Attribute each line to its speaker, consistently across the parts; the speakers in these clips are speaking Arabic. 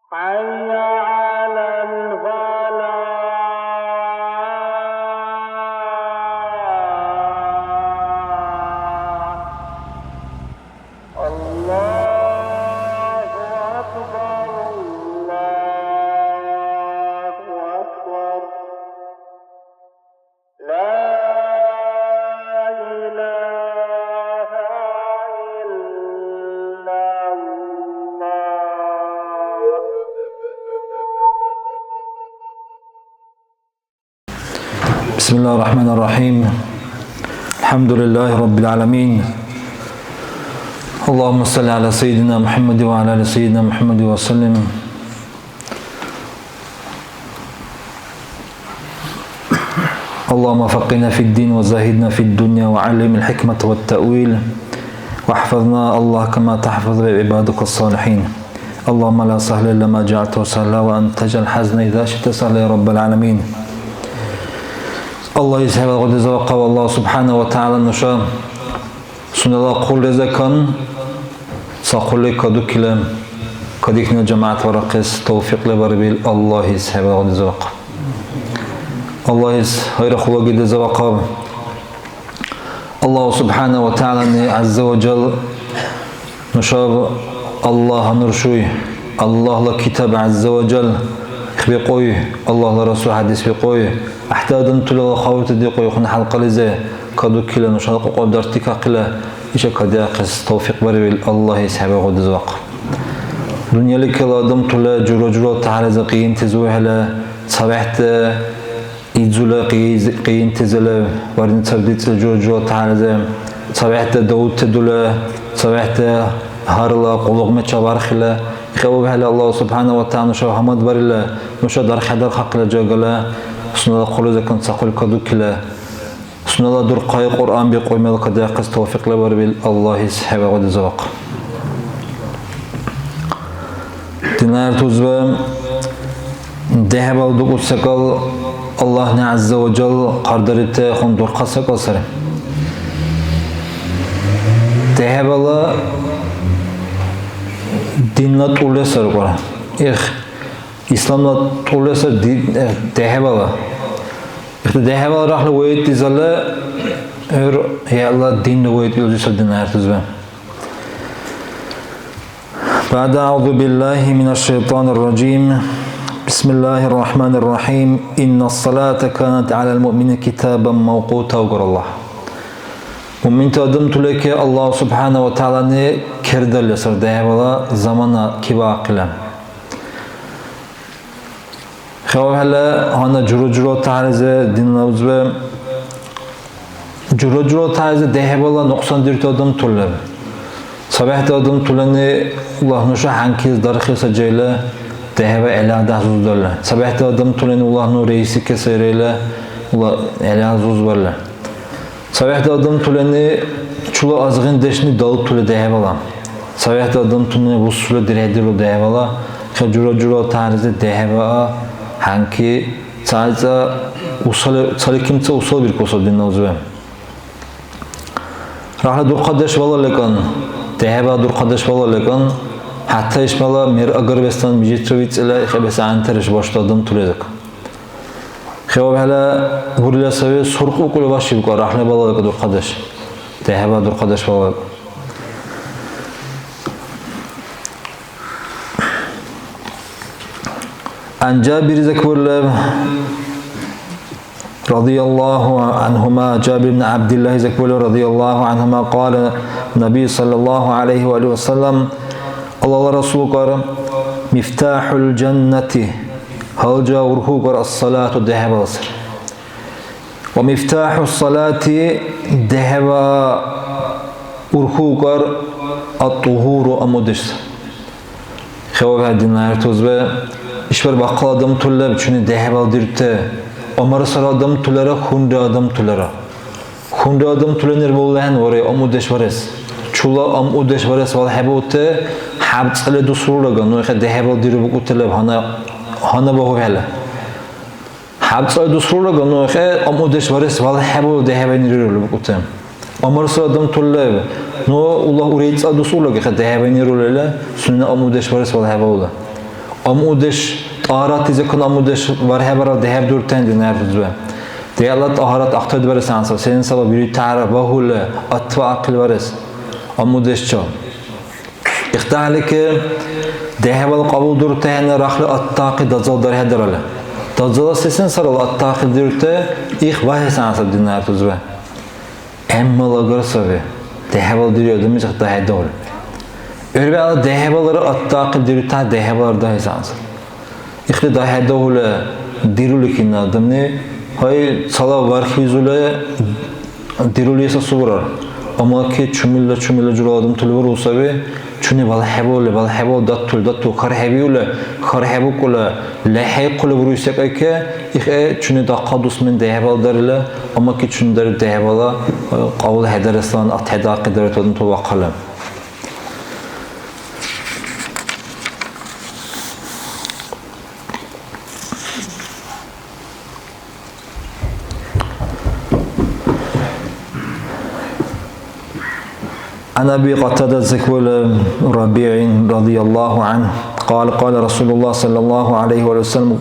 Speaker 1: حي على الفلاح. الله أكبر الله أكبر. لا إله إلا الله.
Speaker 2: بسم الله الرحمن الرحيم. الحمد لله رب العالمين. اللهم صل على سيدنا محمد وعلى آل سيدنا محمد وسلم. اللهم فقنا في الدين وزاهدنا في الدنيا وعلم الحكمة والتأويل واحفظنا الله كما تحفظ عبادك الصالحين. اللهم لا سهل إلا ما جعلته سهلا وأنت تجعل الحزن إذا شئت سهلا يا رب العالمين. الله يسهل غد زوقا والله سبحانه وتعالى نشا سنلا قول رزقان ساقول كدو كلام كديكنا جماعة ورقص توفيق لبربيل. الله يسهل غد زوقا الله يسهل خلق زوقا. الله سبحانه وتعالى عز وجل نشاب الله نرشوي الله لكتاب عز وجل بقوي الله لرسول حديث بقوي احتاجن تلو خوت دي قوي خن حلقه لزه كدو كلا نشاق قدرتك قلا ايش كدا قص توفيق بري الله يسحب غد زوق دنيا لك الادم تلا جرو تعالى زقين تزوهلا صبحت يزولا قين تزلا ورن تبديت جرو تعالى صبحت داود تدلا صبحت هارلا قلوق متشبارخلا خوب هلا الله سبحانه وتعالى شو حمد بريلا مشى در خدر خقلا جاغلا سنلا خلوز كن سقول كدو كلا سنلا در قاي قرآن بقوي ملك داقس توفيق لبربيل. الله يسحب غد زوق دينار توزبا ذهب الدق سقل الله عز وجل قدرته خن در قسق سر ذهب الله dinle tuğle sarıqora. İslamla tuğle sar dehebala. Dehebala rahla vayet dizala ya Allah dinle vayet yolcusa dinar tuzba. Ba'da a'udhu billahi mineşşeytanirracim. Bismillahirrahmanirrahim. İnnas salata kanat alel mu'minin kitaben mevquta Allah. Mümin tadım tuleke Allah subhanahu ve ta'ala'nı kerdel yasar dehebala zamana kiba qila. Xev hala hana juro ta'rize dinlavuzbe juro ta'rize dehebala 94 adım tulle. Sabah adım tulleni Allah nuşa hankiz darxisa jeyla dehebe ela dahzuzdarla. Sabah adım tulleni Allah nu reisi kesereyle Allah ela zuzbarla. Sabahda adım tuleni çula azgın deşni dalıp tule dehebala. Sabahda adım tuleni bu sule diredir dehebala. Juro tarzı deheba hangi sadece usal kimse usal bir kosa dinlazve. Rahla dur kardeş valla lekan deheba dur kardeş valla lekan hatta işmala mer Agarbestan Mijetrovic ile xebes anteriş başladım tuledik. Xev hala burla savi surq okul başı bu rahne balalık dur kardeş. Deheba dur kardeş balalık. An Cabir zekburla radıyallahu anhuma Cabir bin Abdullah zekburla radıyallahu anhuma qala Nabi sallallahu aleyhi ve sellem Allah Resulü karam miftahul cenneti halca urhu kar as-salatu deheba asr. Ve miftahu as-salati deheba urhu kar at-tuhuru amudish. Xev hadinlar tozbe işber baqqal adam tullab chuni deheba dirte. Omar saladam tullara khunda adam tullara. Khunda adam tulanir bollan ore amudish vares. Chula amudish vares val habote habtsale dusurlaga no deheba dirbu kutlab hana bahu hala. Habtsale dusurlaga no amudish vares val habo deheba nirulu kutem. Omar saladam tullab no Allah ureytsa dusurlaga deheba nirulu sunna amudish vares val habola. Amudeş taharat izekun amudeş var hebara deheb durten dinar tuzbe. Deyallat taharat aqtad barasan senin sabab bir ta'ra bahul atwa aql varas. Amudeş ço. İxtalik dehebal qabul durten raxli attaqi dazal dar hadrala. Dazal sesin saral attaqi durte ix vahesan sab dinar tuzbe. Emma lagar sabe. Dehebal diriyor demiş da hedol. Örbe ala dehebaları attaqi dirita dehebalar da hesans. İxti da hedol dirulikin adam ne? Hay sala var hizule diruliyesa surar. Ama ki çumilla juradım tulur olsa be çuni bal hebol dattu kharhebu kula lahay kula buruysak eke ixe çuni da qadus min dehebal darla ama ki çuni dar dehebala qavul hederistan at hedaqi daratun tawaqalam. عن أبي قتادة الزكوال ربيع رضي الله عنه قال رسول الله صلى الله عليه وسلم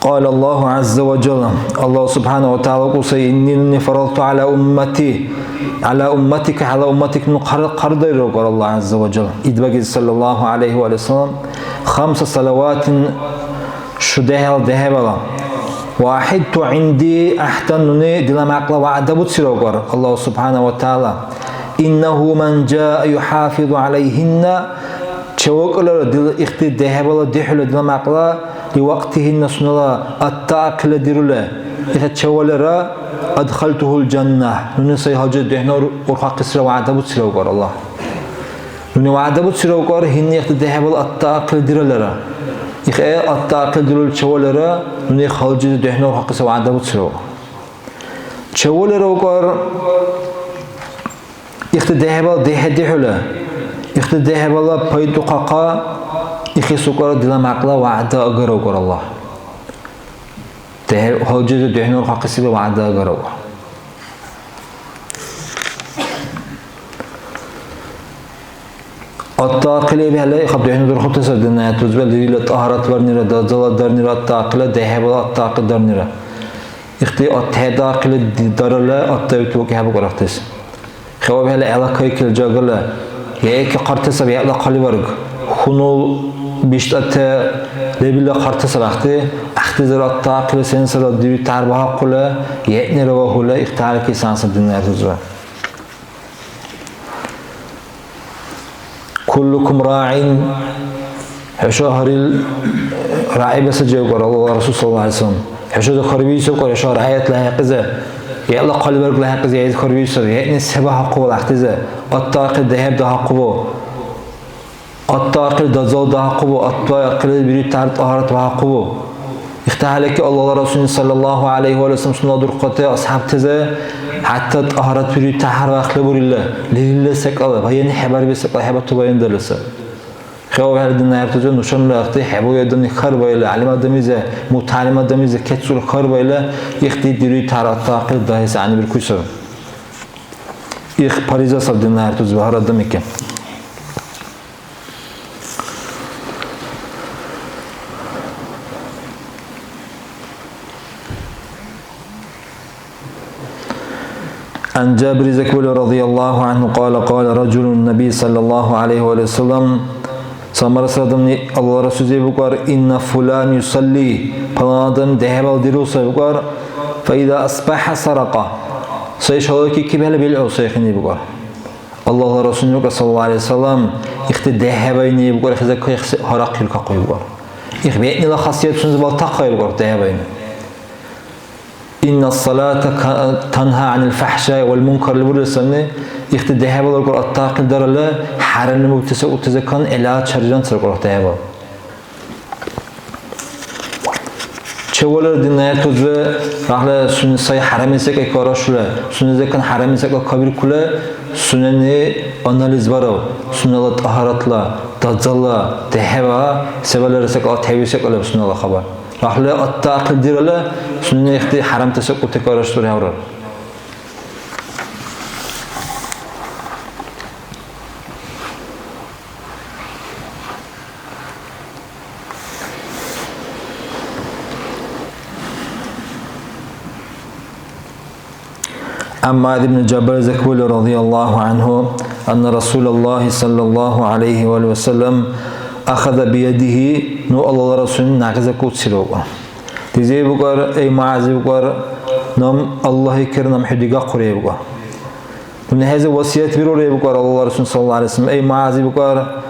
Speaker 2: قال الله عز وجل الله سبحانه وتعالى قال إني فرضت على أمتك قرد قال الله عز وجل إدبق صلى الله عليه وسلم 5 صلوات شدها دهبلا واحد عندي أحتنني دلما عقل وعدبت سيروغر الله سبحانه وتعالى إنه من جاء يحافظ عليهن شوقلر دل اختي دهبلا دحل دلما عقل لوقتهن سنلا التاقل ديرلا إذا شوالرا أدخلته الجنة ننسي حاجة دهنور ورخاق سيرو وعدبت سيروغر الله نني وعدبت سيروغر هن اختي دهبلا التاقل ديرلرا إخاء التاقل دلول شوالرا نني خالجة دهنور ورخاق سيرو وعدبت سيروغر شوالرا وقار اختدهبال دهدهلا اختدهبال بايدقاقا اخسوكر دلم عقلا وعدا اغروكر الله ده حجه دهنور حقسي وعدا اغرو التاقلي بهلا خب دهنور خطس دنا تزبل ديل طهارت ورنيرا دزل درنيرا التاقله دهبال التاقل درنيرا اختي اتهداقل درلا اتوتو كهب قرختس خواب هلا علاقة كل جاغلا يأكل قرطة سبي علاقة قلبرج خنو بيشتت لبلا قرطة سبحته اختزارات تاقل سنسر دير تعربها قلا يأني رواه لا اختار كي سانس الدنيا تزرع كلكم راع شهر الراعي بس جاوكر الله رسول صلى الله عليه وسلم حشود خربي سوكر شهر حياة لها قزة يلا قلبك لها قزة يعيد خربي سوكر يعني السبع حقوق الاحتزة الطاقة الذهب ده حقوق الطاقة الدزال ده حقوق الطاقة البريد تعرض طهارة وحقوق اختهالك الله رسول صلى الله عليه وسلم سنة درقته أصحاب تزة حتى طهارة بريد تحر وأخلبور الله لله سكالة هيني حبار بسكالة حبار تبين دلسة خواب هردن نهارتجا نشان لأختي حبو يدني خربا إلى علم دميزة متعلم دميزة كتسول خربا إلى يختي ديري تعرض طاقة داهس عني بالكوسر باريزا صدن نهارتجا بهار دميك عن جابر زكول رضي الله عنه قال رجل النبي صلى الله عليه وسلم سامر سادمني الله رسوله بقار إن فلان يصلي فلان ذهب الدروس بقار فإذا أصبح سرقة سيشهدك كبل بالعصيخني بقار الله رسوله صلى الله عليه وسلم ذهبيني بقار خزك هرق الكقي بقار بيتني لا خاصية سنزبال تقي بقار ذهبين إن الصلاة تنهى عن الفحشاء والمنكر لبرسنة ذهب القرآن الطاقل در الله حرن مبتزكان إلى شرجان سرقرأ ذهب شوالر دنيا تجوا رحلة سنة ساي حرامي سك إكاراشله سنة زكان حرامي سك كبير كله سنة أناليز بارو سنة لا طهارت لا تجلا ذهب سبالر سك أتهوي سك الله سنة الله خبر رحلة الطاقل در الله سنة إختي حرام تسك وتكاراشله هورا عن معاذ بن جبل زكول رضي الله عنه أن رسول الله صلى الله عليه وآله وسلم أخذ بيده نو الله رسول نعكس كوتشلو تزي بقر أي معاذ بقر نم الله كرنم حديقة قريبا من هذا وصية بيروري بقر الله رسول صلى الله عليه وسلم أي معاذ بقر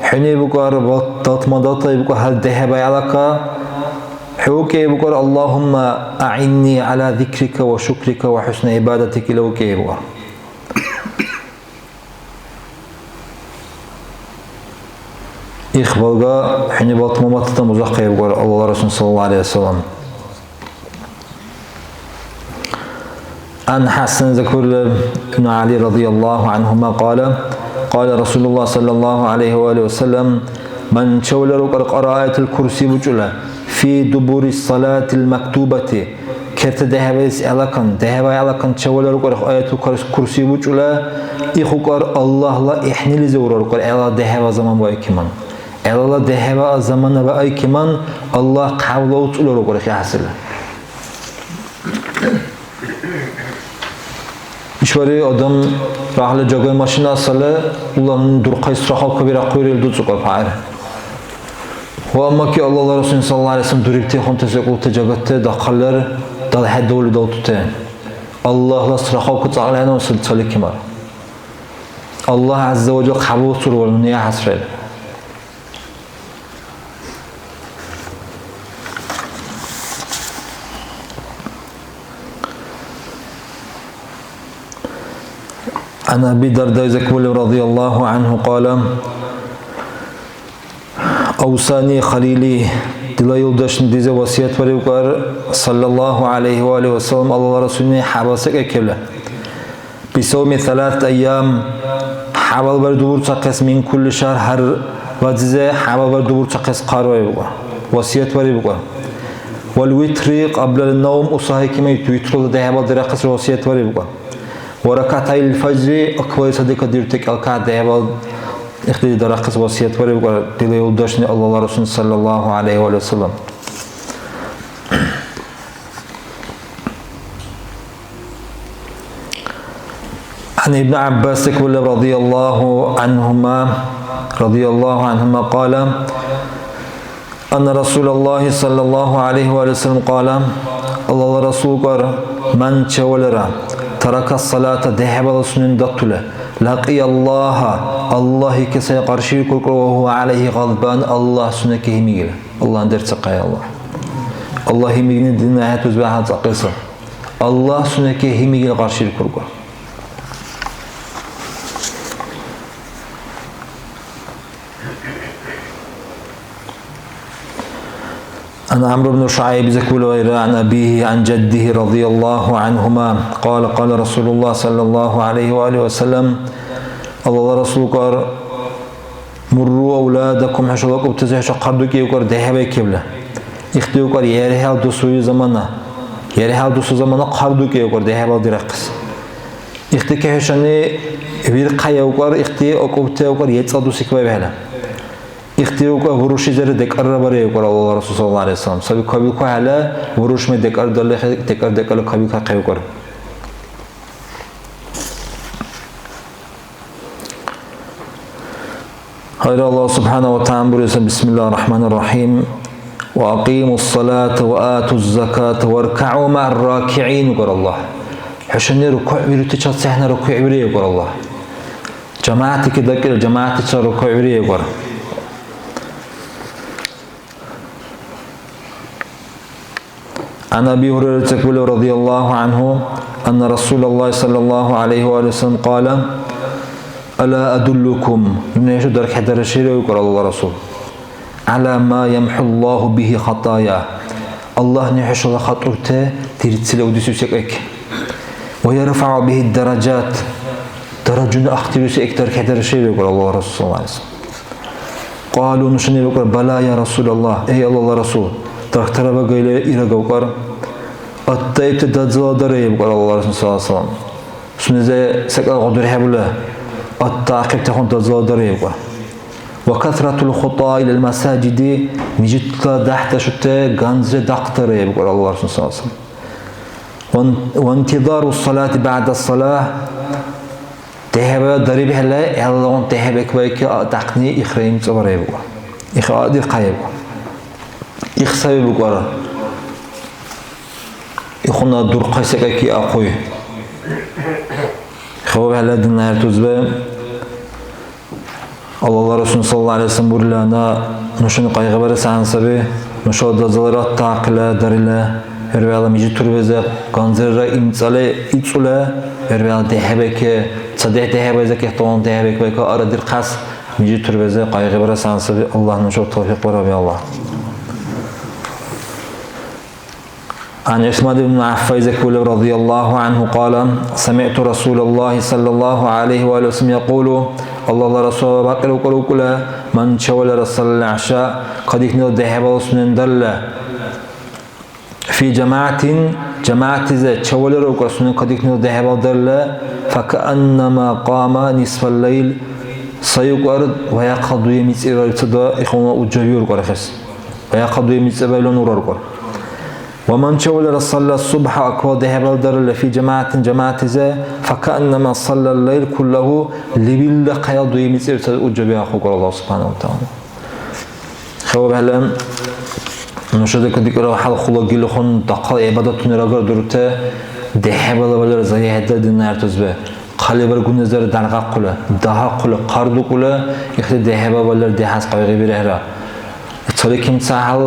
Speaker 2: حني بقر بطت مضت بقر هل ذهب علىك حوكي بقر اللهم أعني على ذكرك وشكرك وحسن عبادتك لو كي بقر إخبارها حني بطت مضت مزقي بقر الله رسول صلى الله عليه وسلم عن حسن ذكر بن علي رضي الله عنهما قال رسول الله صلى الله عليه وآله وسلم من شولر قراءة الكرسي بجلة في دبور الصلاة المكتوبة كرت دهبيس علاقن شولر قراءة الكرسي بجلة إخوكر الله لا إحني لزورر قراءة دهب زمان بايكمان الله دهب زمان بايكمان الله قولو تلور قراءة حسل İşvari adam rahli jagay maşina asali ulanın durqay sıraqal kabira qoyrel duçuqar fa'ir. Wa amma ki Allah Rasul sallallahu aleyhi ve sellem duribti xontese qulta jagatte daqallar dal haddoli dal tutte. Allah sıraqal qutaqlayna usul çalikimar. Allah azza wa jalla qabul surwal niya hasrel. عن أبي الدرداء زكول رضي الله عنه قال أوصاني خليلي دلا يولداشن ديزه وصيت وريقار صلى الله عليه وآله وسلم الله رسولني حباسك أكله بصوم 3 أيام حبال بردور تقص من كل شهر هر وجزه حبال بردور تقص قاروا يبقى وصيت وريقار والوتر قبل النوم أصحى كما يتوتر ده حبال درقص وصيت وريقار وركعتي الفجر أكبر صديق ديرتك الكعد دهبال اختي درقص وصية وريقار دليل يولداشني الله رسول صلى الله عليه وسلم عن ابن عباس رضي الله عنهما قال أن رسول الله صلى الله عليه وسلم قال الله رسول قال من شولرا ترك الصلاة دهب رسول دطله لقي الله كسي قرشي كل وهو عليه غضبان الله سنك هميل الله ندر تقي الله هميل دينها تزبها تقيسه الله سنك هميل قرشي كل عن عمرو بن شعيب زكول عن أبيه عن جده رضي الله عنهما قال رسول الله صلى الله عليه وآله وسلم الله رسول قال مروا أولادكم حشلوك وبتزحش قردك يقر دهبك يبله اختيو قال يرهال دوسوي زمانا قردك يقر دهبال درقس اختي كهشاني ويرقى يقر اختي أقوبته يقر يتصدو سكوي بهلا اختيوكا وروشي زر دكار بري يقول الله رسول صلى الله عليه وسلم سبي كابيكا على وروش में دكار دله دكار كابيكا كيوكر هاي الله سبحانه وتعالى بريس بسم الله الرحمن الرحيم وأقيموا الصلاة وآتوا الزكاة واركعوا مع الراكعين يقول الله حشان ركوع بيرتشات سحنا ركوع بري يقول الله جماعتك ذكر جماعتك ركوع بري يقول عن أبي هريرة رضي الله عنه أن رسول الله صلى الله عليه وسلم قال ألا أدلكم نيشو درك حدر الشيء يقول الله رسول على ما يمحو الله به خطايا الله نيحش الله خطرته ترتسل ودسوسك ويرفع به الدرجات درجون أختلوس إكتر حدر الشيء يقول الله رسول صلى الله عليه وسلم قالوا نشني يقول بلا يا رسول الله أي الله رسول درك ترى قيل إلى قوقر أتيت تزادر يقول الله رسول صلى الله عليه وسلم سنزة سكال قدر حبله التعقب تكون تزادر يقول وكثرة الخطى إلى المساجد مجد دحت شتى غنز دكتور يقول الله رسول صلى الله عليه وسلم وانتظار الصلاة بعد الصلاة تهبه دريب هلا يالله تهبه كويك تقني إخرين صبريبو إخادي قايب إخسابي بقرا إخونا دور قيسك كي أقوي خواب هلا دنيا تزبه الله رسول صلى الله عليه وسلم بقولنا نشون قايغ برسان سبي نشود زلرات تاقلا درلا هروالا ميجي تربزه قانزر إمتساله إتسوله هروالا تهبك صدق تهبزه كهتون تهبك بيكا أردير قاس ميجي تربزه قايغ برسان سبي الله نشود توفيق ورابي الله عن عثمان بن عفان رضي الله عنه قال سمعت رسول الله صلى الله عليه وآله وسلم يقول الله رسول باقر وقل من شول رسول العشاء قد يكنوا ذهب وسنن دل في جماعة شول رسول قد يكنوا ذهب ودل فكأنما قام نصف الليل سيقرد ويقضي مسير التدا إخونا أجيور قرخس ويقضي مسير نور قر ومن شول صلى الصبح أكو ذهب ودل في جماعة فكأنما صلى الليل كله لبل قيضي مسير أجيور أخوك الله سبحانه وتعالى خواب هلم نشده كديك راه حال خلق جلخون دقال عبادت نراجر درته ذهب ودل زي هذا دين نرتزبه قلب الجنزر درجة قله ده قله قرض قله يخد ذهب ودل دهاس قوي بيره ترى كم سهل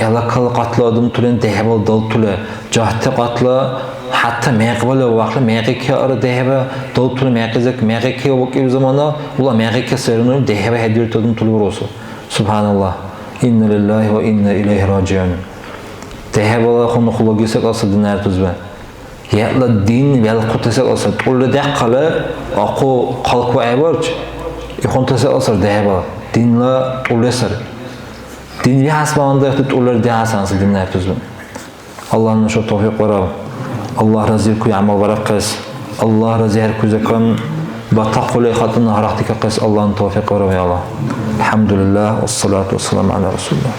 Speaker 2: علاقة قتل آدم تولين ذهب ودل توله جهت قتل حتى مقبل وقت مقيك أر ذهب دل توله مقيزك مقيك وقت زمانه ولا مقيك سرنون ذهب هدير تودن توله بروسو سبحان الله إن لله وإنا إليه راجعون ذهب الله خون خلقي سك أصل دينار تزبه يلا الدين يلا قطع أصل تقول ده قلة أقو خلق وعبرج يخون تسك أصل ذهب دين لا تقول سر دين يحسب عندك تقول ده حسن أصل دينار تزبه الله نشوف توفيق وراه الله رزق كل عمل ورقص الله رزق كل زكان بتقول خاطرنا هرحتك قص الله توفيق وراه يا الله الحمد لله والصلاة والسلام على رسول الله